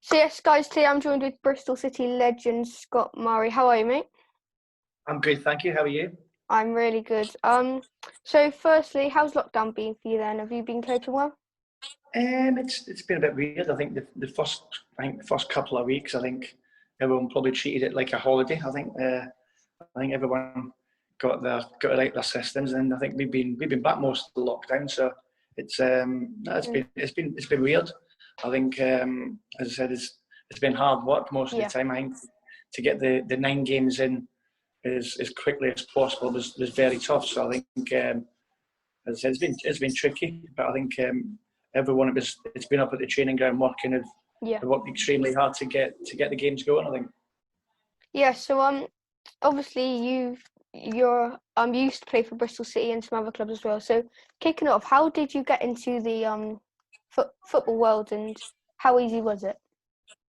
So yes, guys, today I'm joined with Bristol City legend Scott Murray. How are you, mate? I'm good, thank you. How are you? I'm really good. So firstly, how's lockdown been for you then? Have you been coping well? It's been a bit weird. I think the first couple of weeks, I think everyone probably treated it like a holiday. I think everyone got it out their systems, and I think we've been back most of the lockdown. So it's been weird. I think as I said, it's been hard work most of the time. I think to get the 9 games in as quickly as possible was very tough. So I think as I said, it's been tricky, but I think everyone it's been up at the training ground working have worked extremely hard to get the games going, I think. Yeah. So obviously you used to play for Bristol City and some other clubs as well. So kicking off, how did you get into the football world, and how easy was it?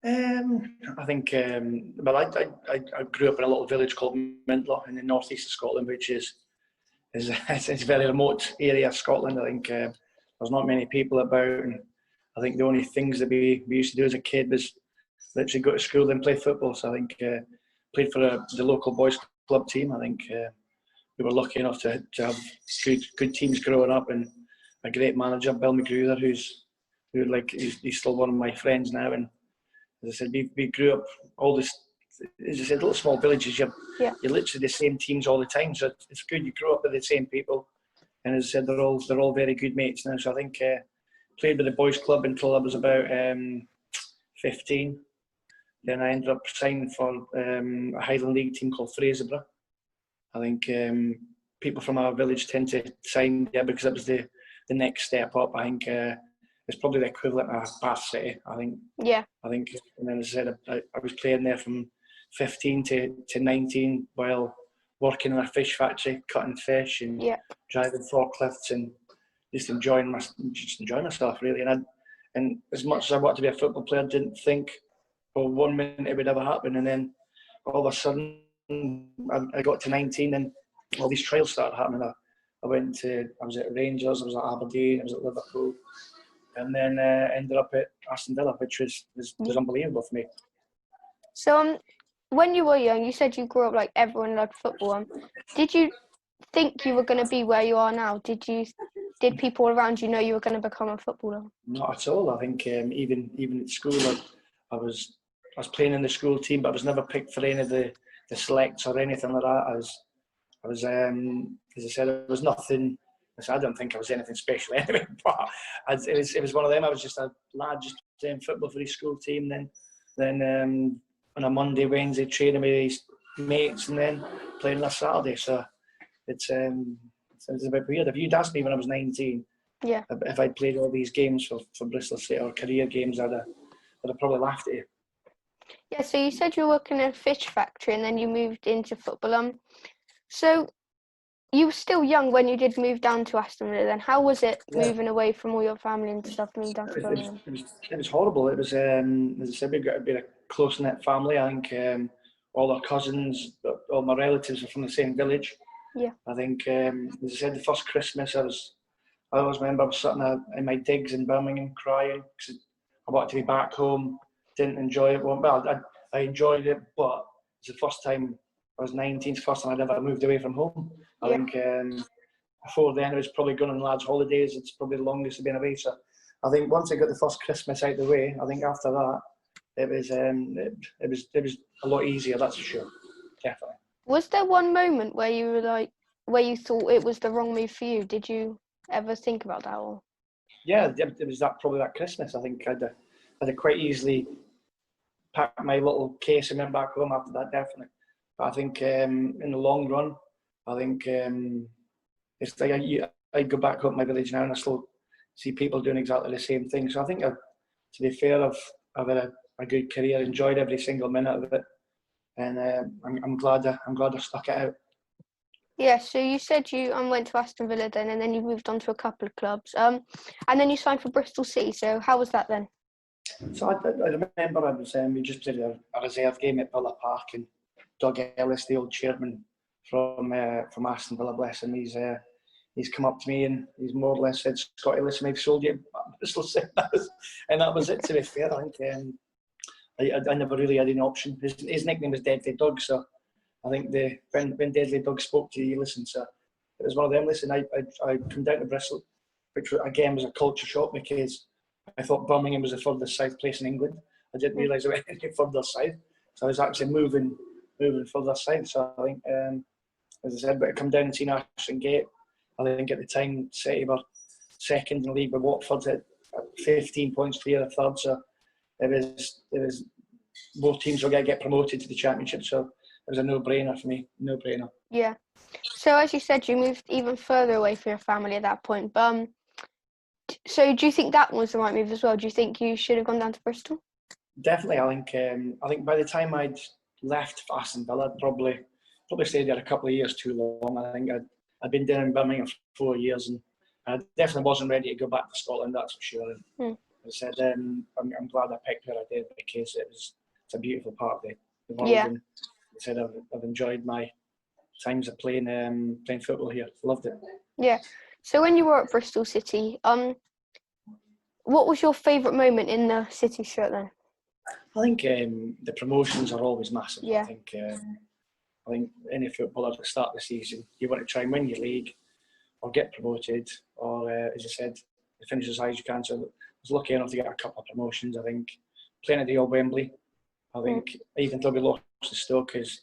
I think well, I grew up in a little village called Mintlaw in the northeast of Scotland, which is it's a very remote area of Scotland. I think there's not many people about, and I think the only things that we used to do as a kid was literally go to school and play football. So I think played for the local boys club team. I think we were lucky enough to have good teams growing up, and a great manager, Bill McGruder, he's still one of my friends now. And as I said, we grew up all this. As I said, little small villages. You're literally the same teams all the time. So it's good. You grow up with the same people, and as I said, they're all very good mates now. So I think played with the boys' club until I was about 15. Then I ended up signing for a Highland League team called Fraserburgh. I think people from our village tend to sign because it was the next step up. I think it's probably the equivalent of Bath City. I think. Yeah. I think, and then as I said, I was playing there from 15 to 19 while working in a fish factory, cutting fish and driving forklifts and just enjoying myself really. And as much as I wanted to be a football player, I didn't think for 1 minute it would ever happen. And then all of a sudden I got to 19 and all these trials started happening. I was at Rangers, I was at Aberdeen, I was at Liverpool, and then ended up at Aston Villa, which was unbelievable for me. So when you were young, you said you grew up like everyone loved football. Did you think you were going to be where you are now? Did people around you know you were going to become a footballer? Not at all. I think even at school, I was playing in the school team, but I was never picked for any of the selects or anything like that. I was as I said, it was nothing. I don't think I was anything special anyway, but it was one of them. I was just a lad just playing football for his school team. Then on a Monday, Wednesday, training with his mates, and then playing on a Saturday. So it's a bit weird. If you'd asked me when I was 19, if I'd played all these games for Bristol City or career games, I'd have probably laughed at you. Yeah. So you said you were working in a fish factory, and then you moved into football. So you were still young when you did move down to Aston Villa. Then how was it moving away from all your family and stuff, moving down to Birmingham? It was horrible. It was as I said, we've got to be a close knit family. I think all our cousins, all my relatives are from the same village. Yeah. I think as I said, the first Christmas I always remember I was sitting in my digs in Birmingham crying because I wanted to be back home. Didn't enjoy it. Well, I enjoyed it, but it's the first time I was 19. It's the first time I'd ever moved away from home. I think before then it was probably going on lads' holidays. It's probably the longest I've been away. So I think once I got the first Christmas out of the way, I think after that it was a lot easier. That's for sure, definitely. Was there one moment where you were where you thought it was the wrong move for you? Did you ever think about that? Or? Yeah, it was probably that Christmas. I think I'd quite easily pack my little case and went back home after that, definitely. But I think in the long run, I think it's like I go back home to my village now and I still see people doing exactly the same thing. So I think, to be fair, I've had a good career, enjoyed every single minute of it, and I'm glad I stuck it out. Yeah, so you said you went to Aston Villa then, and then you moved on to a couple of clubs, and then you signed for Bristol City. So how was that then? So I remember we just played a reserve game at Villa Park, and Doug Ellis, the old chairman from Aston Villa, bless him, he's come up to me and he's more or less said, "Scotty, listen, I've sold you." Bristol City. And that was it, to be fair. I think I never really had an option. His nickname was Deadly Doug, so I think when Deadly Doug spoke to you, listen, so it was one of them. Listen, I come down to Bristol, which again was a culture shock because I thought Birmingham was the furthest south place in England. I didn't realise it went any further south, so I was actually moving further south. So I think, as I said, but I come down and seen Aston Gate. I think at the time City were second in the league with Watford at 15 points clear of third. So it was both teams were going to get promoted to the Championship. So it was a no-brainer for me. No-brainer. Yeah. So as you said, you moved even further away from your family at that point. But so do you think that was the right move as well? Do you think you should have gone down to Bristol? Definitely. I think by the time I'd left Aston Villa, I'd probably stayed there a couple of years too long. I think I'd been down in Birmingham for 4 years, and I definitely wasn't ready to go back to Scotland. That's for sure. And as I said, I'm glad I picked where I did because it's a beautiful part of the world. Yeah. And as I said, I've enjoyed my times of playing football here. Loved it. Yeah. So when you were at Bristol City, what was your favourite moment in the City shirt then? I think the promotions are always massive. Yeah. I think any footballer at the start of the season, you want to try and win your league or get promoted or, as I said, finish as high as you can. So I was lucky enough to get a couple of promotions. I think playing at the old Wembley, I think even though we lost to Stoke, because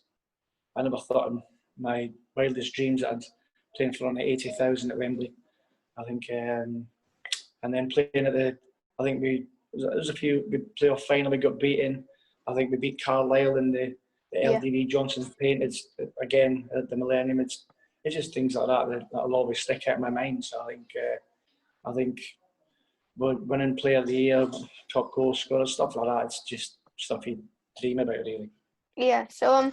I never thought in my wildest dreams that I'd play in front of 80,000 at Wembley. I think, and then playing at we playoff final, we got beaten. I think we beat Carlisle in the LDV Johnson's painted again at the Millennium. It's just things like that'll always stick out in my mind. So I think winning Player of the Year, top goal scorer, stuff like that. It's just stuff you dream about, really. Yeah. So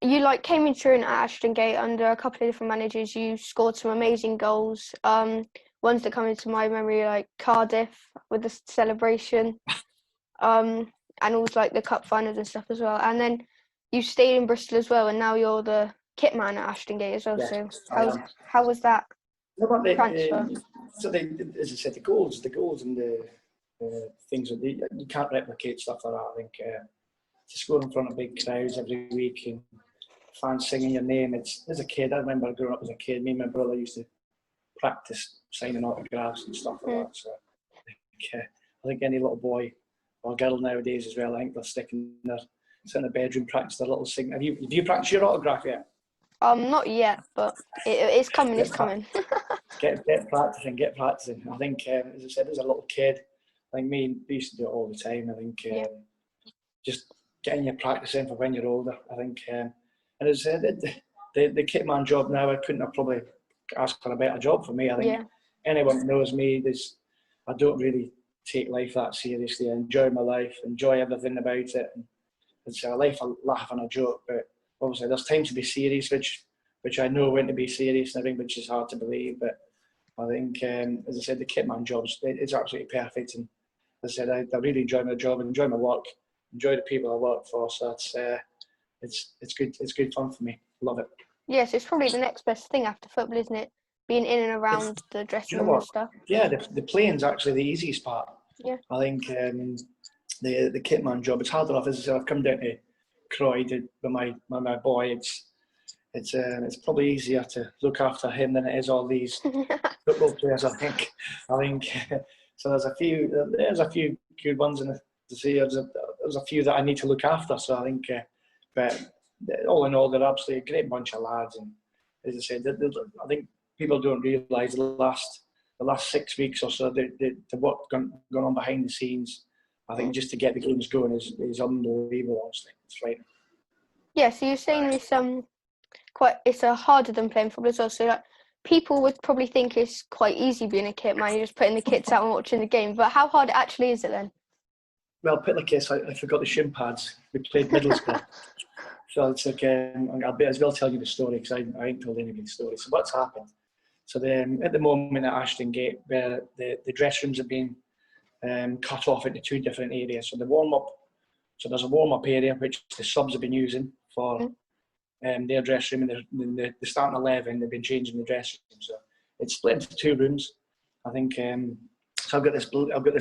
you came in through at Ashton Gate under a couple of different managers. You scored some amazing goals. Ones that come into my memory like Cardiff with the celebration, and also the cup finals and stuff as well. And then you stayed in Bristol as well, and now you're the kit man at Ashton Gate as well. Yes, So how was that transfer? As I said, the goals and the things that you can't replicate stuff like that. I think to score in front of big crowds every week and fans singing your name. As a kid, I remember growing up as a kid. Me and my brother used to practice signing autographs and stuff like that. So I think any little boy or girl nowadays as well, I think they're sit in the bedroom, practice their little sign. Have you practiced your autograph yet? Not yet, but it's coming. It's coming. Get practicing. I think, as I said, as a little kid, I think we used to do it all the time. I think just getting your practice in for when you're older. I think, and as I said, the kit man job now, I couldn't have probably asked for a better job for me. I think anyone who knows me, I don't really take life that seriously. I enjoy my life, enjoy everything about it. And it's a life of laugh and a joke, but obviously there's times to be serious, which I know when to be serious, and I think which is hard to believe. But I think, as I said, the kit man job is absolutely perfect. And as I said, I really enjoy my job and enjoy my work, enjoy the people I work for. So it's good. It's good fun for me. Love it. Yes, it's probably the next best thing after football, isn't it? Being in and around the dressing room and stuff. Yeah, the playing's actually the easiest part. Yeah. I think the kit man job, it's hard enough. As I said, I've come down to Croydon with my boy. It's probably easier to look after him than it is all these football players. I think so. There's a few good ones in the sea. There's a few that I need to look after. So I think, but all in all, they're absolutely a great bunch of lads. And as I said, I think people don't realise the last 6 weeks or so the work going on behind the scenes. I think just to get the games going is unbelievable. Honestly, it's frightening. Yeah. So you're saying it's harder than playing football as well. So people would probably think it's quite easy being a kit man. You're just putting the kits out and watching the game. But how hard actually is it then? Well, put the case, I forgot the shin pads. We played Middlesbrough. So it's like, I'll be as well tell you the story because I ain't told anybody the story. So what's happened? So at the moment at Ashton Gate, where the dress rooms have been cut off into two different areas. So there's a warm-up area which the subs have been using for their dressing room, and the starting 11, they've been changing the dressing room. So it's split into 2 rooms. I think so. I've got this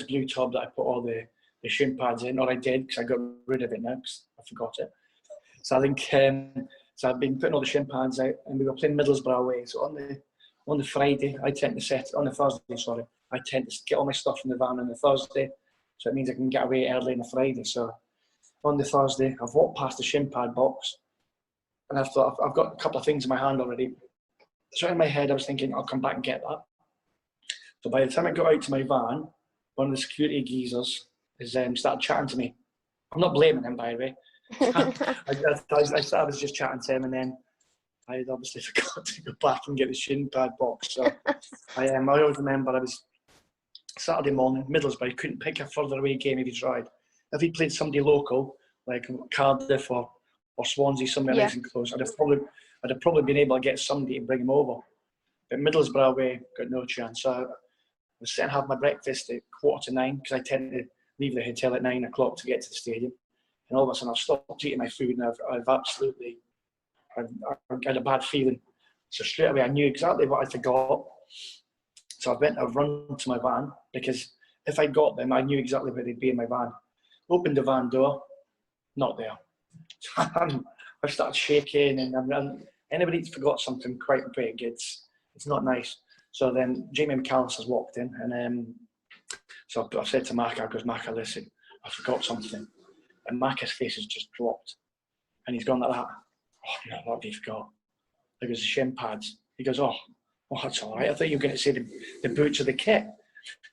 blue tub that I put all the shin pads in, or I did because I got rid of it now because I forgot it. So I think so I've been putting all the shin pads out, and we were playing Middlesbrough away. So on the Friday, on the Thursday, sorry, I tend to get all my stuff in the van on the Thursday. So it means I can get away early on the Friday. So on the Thursday, I've walked past the shin pad box, and I've thought I've got a couple of things in my hand already. So in my head, I was thinking I'll come back and get that. So by the time I got out to my van, one of the security geezers has started chatting to me. I'm not blaming him, by the way. I was just chatting to him, and then I had obviously forgot to go back and get the shin pad box. So I always remember I was Saturday morning, Middlesbrough, couldn't pick a further away game if he tried. If he played somebody local, like Cardiff or Swansea, somewhere nice and close, I'd have probably been able to get somebody to bring him over. But Middlesbrough away, got no chance. So I was sitting having my breakfast at 8:45 because I tend to leave the hotel at 9 o'clock to get to the stadium. And all of a sudden I've stopped eating my food, and I had a bad feeling. So straight away I knew exactly what I forgot. So I've run to my van, because if I got them, I knew exactly where they'd be in my van. Opened the van door, not there. I've started shaking, and anybody that's forgot something quite big, it's not nice. So then Jamie McAllister's walked in, and so I said to Maka, Maka, listen, I forgot something. And Maka's face has just dropped, and he's gone like that. Oh no, what have you forgot? I goes, the shin pads. He goes, oh, that's all right. I thought you were going to say the boots or the kit.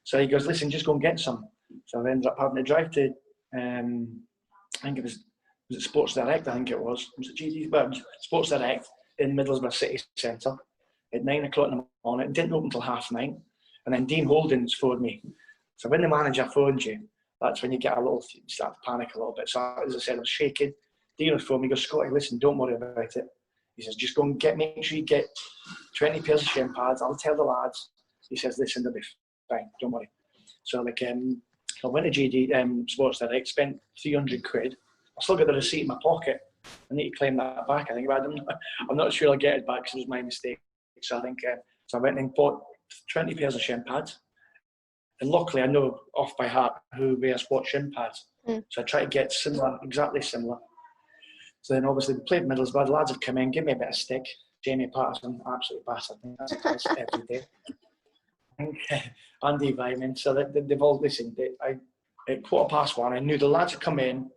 So he goes, listen, just go and get some. So I ended up having to drive to, I think it was it Sports Direct? I think it was. Was it GD? Well, Sports Direct in Middlesbrough City Centre at 9 o'clock in the morning. It didn't open until 9:30. And then Dean Holden's phoned me. So when the manager phones you, that's when you start to panic a little bit. So as I said, I was shaking. Dean was phoning me. He goes, Scotty, listen, don't worry about it. He says, just go and make sure you get 20 pairs of shin pads. I'll tell the lads. He says, listen, they'll be fine, don't worry. So I went to GD Sports Direct, spent 300 quid. I still got the receipt in my pocket. I need to claim that back, I think. But I'm not sure I'll get it back because it was my mistake. So I think, so I went and bought 20 pairs of shin pads. And luckily, I know off by heart who wears what shin pads. So I try to get exactly similar. So then obviously we played Middlesbrough. The lads have come in, give me a bit of stick. Jamie Patterson, absolute bastard. That's every day. Andy Vyman. So they've all listened. At 1:15, I knew the lads had come in.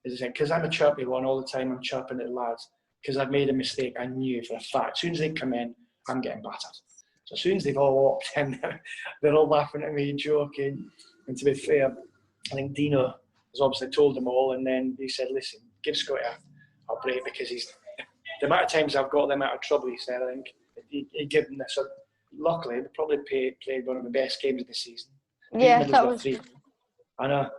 As I said, because I'm a chirpy one all the time, I'm chirping at the lads. Because I've made a mistake, I knew for a fact. As soon as they come in, I'm getting battered. So as soon as they've all walked in, they're all laughing at me, joking. And to be fair, I think Dino has obviously told them all, and then he said, listen, give Scotty a break, because the amount of times I've got them out of trouble, he said, I think he gave them this. So luckily, they probably played one of the best games of the season. Yeah, that was... 3-1. I know.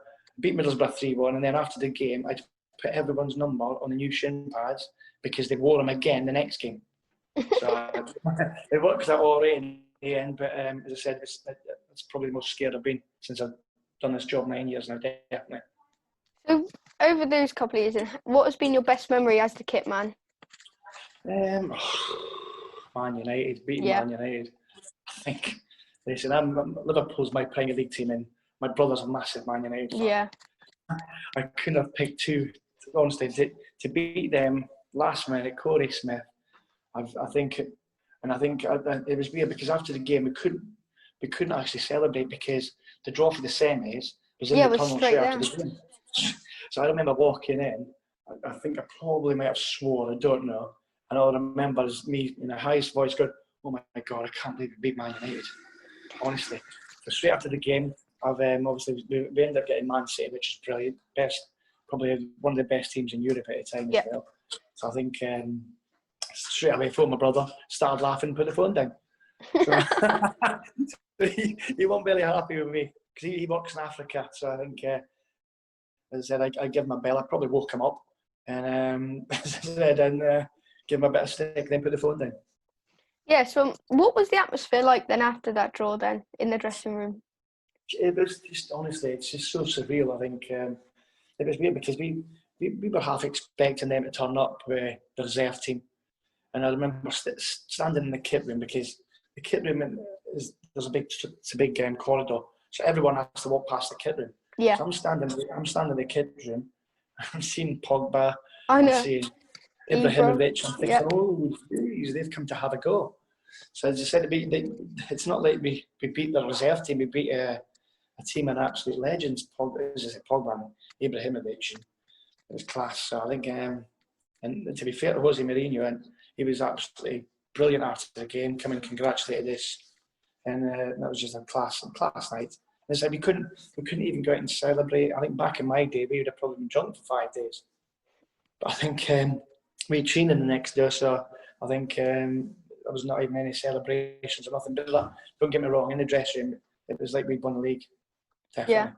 Beat Middlesbrough 3-1, and then after the game, I put everyone's number on the new shin pads because they wore them again the next game. So it worked out all right in the end, but as I said, it's probably the most scared I've been since I've done this job 9 years now, definitely. So over those couple of years, what has been your best memory as the kit man? Man United, beating Man United. I think, listen, Liverpool's my Premier League team, and my brother's a massive Man United fan. Yeah. I couldn't have picked two, honestly, to beat them last minute, Corey Smith. I think it was weird because after the game we couldn't actually celebrate because the draw for the semis was in the tunnel straight after the game. So I remember walking in. I think I probably might have sworn, I don't know. And all I remember is me in the highest voice going, "Oh my God, I can't believe we beat Man United." Honestly. So straight after the game, obviously we ended up getting Man City, which is brilliant. Probably one of the best teams in Europe at the time as well. So I think straight away, phoned my brother, started laughing, put the phone down. So he wasn't really happy with me because he works in Africa. So I think, as I said, I give him a bell. I probably woke him up and as I said, and give him a bit of stick, then put the phone down. Yeah. So what was the atmosphere like then after that draw then in the dressing room? It was just, honestly, it's just so surreal. I think it was weird because we we were half expecting them to turn up with the reserve team. And I remember standing in the kit room, because the kit room there's a big corridor, so everyone has to walk past the kit room. Yeah. So I'm standing in the kit room. I'm seeing Pogba. I I'm know. seeing Ibrahimovic. I'm thinking, Yeah. oh, geez, they've come to have a go. So as I said, it's not like we beat the reserve team. We beat a team of absolute legends. Pogba and Ibrahimovic. It was class. So I think, and to be fair to Jose Mourinho, and he was absolutely brilliant after the game. Come and congratulated us, and that was just a class night. As I said, we couldn't even go out and celebrate. I think back in my day, we would have probably been drunk for 5 days. But I think we had training the next day, so I think there was not even any celebrations or nothing. But don't get me wrong, in the dressing room, it was like we'd won the league. Definitely.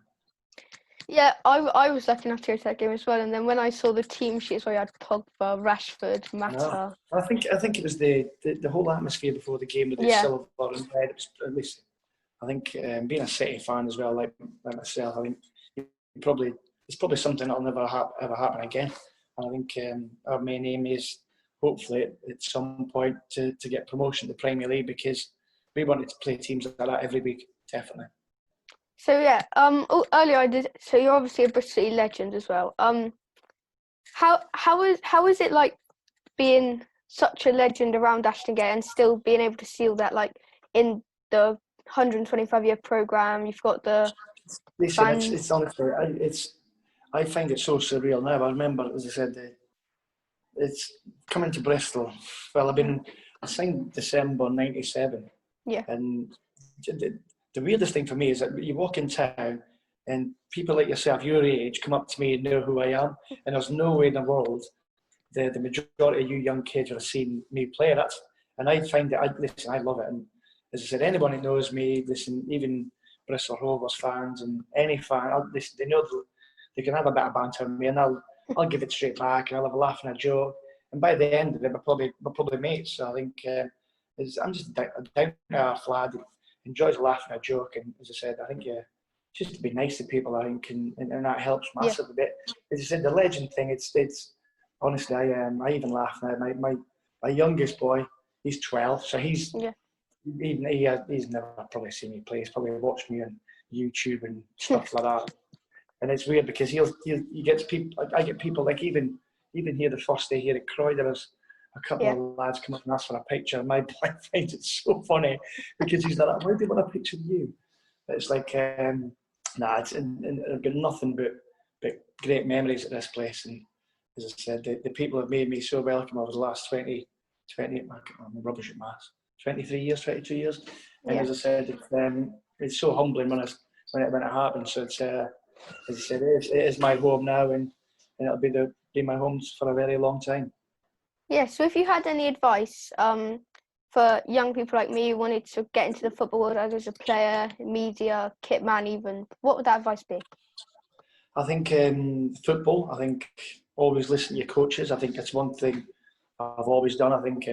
Yeah, I was lucky enough to go to that game as well. And then when I saw the team sheets where you had Pogba, Rashford, Mata. I think it was the whole atmosphere before the game with the silver and red. It was, at least, I think, being a City fan as well, like myself, I think it's probably something that'll never ever happen again. And I think our main aim is hopefully at some point to get promotion to the Premier League, because we wanted to play teams like that every week, definitely. So earlier I did. So you're obviously a Bristol City legend as well. How is it like being such a legend around Aston Gate and still being able to see all that, like in the 125-year program? You've got the fans. It's honestly, I find it so surreal now. I remember, as I said, it's coming to Bristol. Well, I signed December '97. Yeah. And the weirdest thing for me is that you walk in town and people like yourself, your age, come up to me and know who I am. And there's no way in the world the majority of you young kids have seen me play. And I find it, I love it. And as I said, anyone who knows me, listen, even Bristol Rovers fans and any fan, they know they can have a bit of banter with me, and I'll give it straight back, and I'll have a laugh and a joke. And by the end of it, we're probably mates. So I think I'm just a down-to-earth lad who enjoys a laugh and a joke. And as I said, I think just to be nice to people, I think, and that helps massively. But as I said, the legend thing, it's honestly, I even laugh now. My youngest boy, he's 12, so he's never probably seen me play. He's probably watched me on YouTube and stuff like that. And it's weird because he gets people. I get people like even here the first day here at Croy, there was a couple of lads come up and ask for a picture. And my boy finds it so funny because he's like, "Why do you want a picture of you?" But it's like, and I've got nothing but great memories at this place. And as I said, the people have made me so welcome over the last 20 I'm rubbish at maths, 23 years, 22 years. And as I said, it's so humbling when it happens. So it's, as I said, it is my home now, and it'll be my home for a very long time. Yeah, so if you had any advice for young people like me who wanted to get into the football world, either as a player, media, kit man even, what would that advice be? I think football, I think always listen to your coaches. I think that's one thing I've always done. I think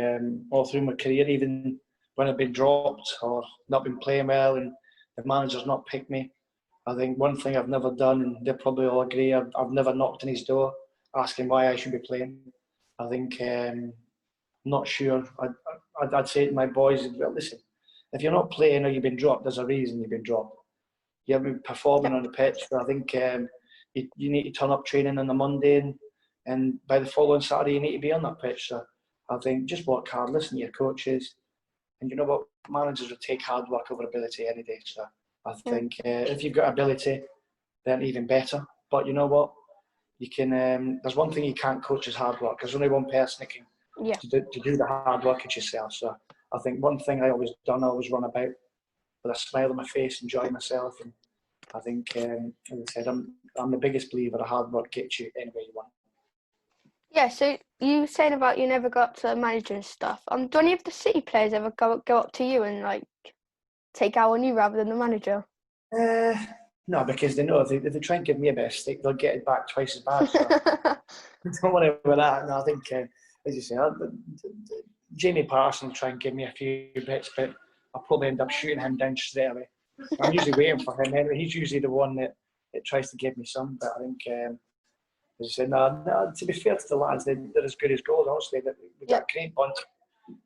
all through my career, even when I've been dropped or not been playing well and the manager's not picked me, I think one thing I've never done, and they probably all agree, I've never knocked on his door asking why I should be playing. I think I'm not sure. I'd say to my boys, well, listen, if you're not playing or you've been dropped, there's a reason you've been dropped. You haven't been performing on the pitch. So I think you need to turn up training on the Monday, and by the following Saturday you need to be on that pitch. So I think just work hard, listen to your coaches, and you know what, managers will take hard work over ability any day. So I think if you've got ability, then even better. But you know what? You can. There's one thing you can't coach is hard work. There's only one person that can to do the hard work. It's yourself. So I think one thing I always run about with a smile on my face, enjoy myself, and I think, as I said, I'm the biggest believer that hard work gets you anywhere you want. Yeah, so you were saying about you never go up to the manager and stuff. Do any of the City players ever go up to you and like take out on you rather than the manager? No, because they know if they try and give me a bit of stick, they'll get it back twice as bad. So don't worry about that. No, I think, as you say, Jamie Parsons will try and give me a few bits, but I'll probably end up shooting him down straight away. I'm usually waiting for him anyway. He's usually the one that tries to give me some, but I think As I said, no, to be fair to the lads, they're as good as gold, honestly. We've got a great bunch,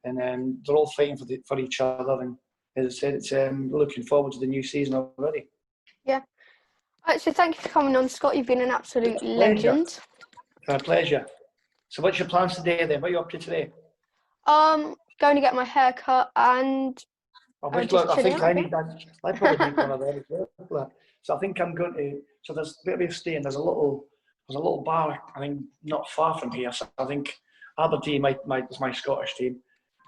and they're all fighting for each other. And as I said, it's looking forward to the new season already. Yeah. So thank you for coming on, Scott. You've been an absolute legend. My pleasure. So what's your plans today then? What are you up to today? Going to get my hair cut and I think I need that. I probably need one of them as well. So I think I'm going to. So there's where we're staying. There's a little bar. I think not far from here. So I think Aberdeen, my Scottish team,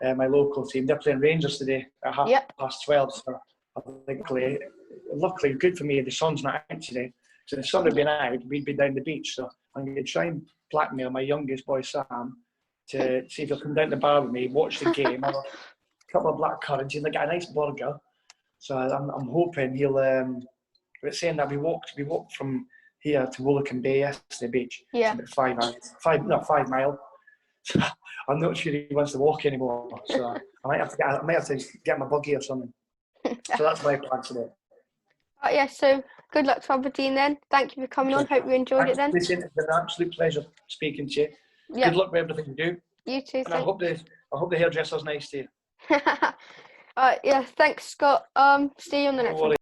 my local team. They're playing Rangers today at 12:30. So I think luckily good for me. The sun's not out today. So if the sun had been out, we'd be down the beach. So I'm going to try and blackmail my youngest boy Sam to see if he'll come down to the bar with me, watch the game. Have a couple of black currants, and get a nice burger. So I'm hoping he'll. But saying that we walked from here to Woolacombe Bay yesterday beach. Yeah. It's about 5 miles. So I'm not sure he wants to walk anymore. So I might have to get my buggy or something. So that's my plan today. Yeah, so good luck to Aberdeen then. Thank you for coming on. Hope you enjoyed it then. Listen, it's been an absolute pleasure speaking to you. Yeah. Good luck with everything you do. You too. And I hope the hairdresser's nice to you. Yeah, thanks, Scott. See you on the next one.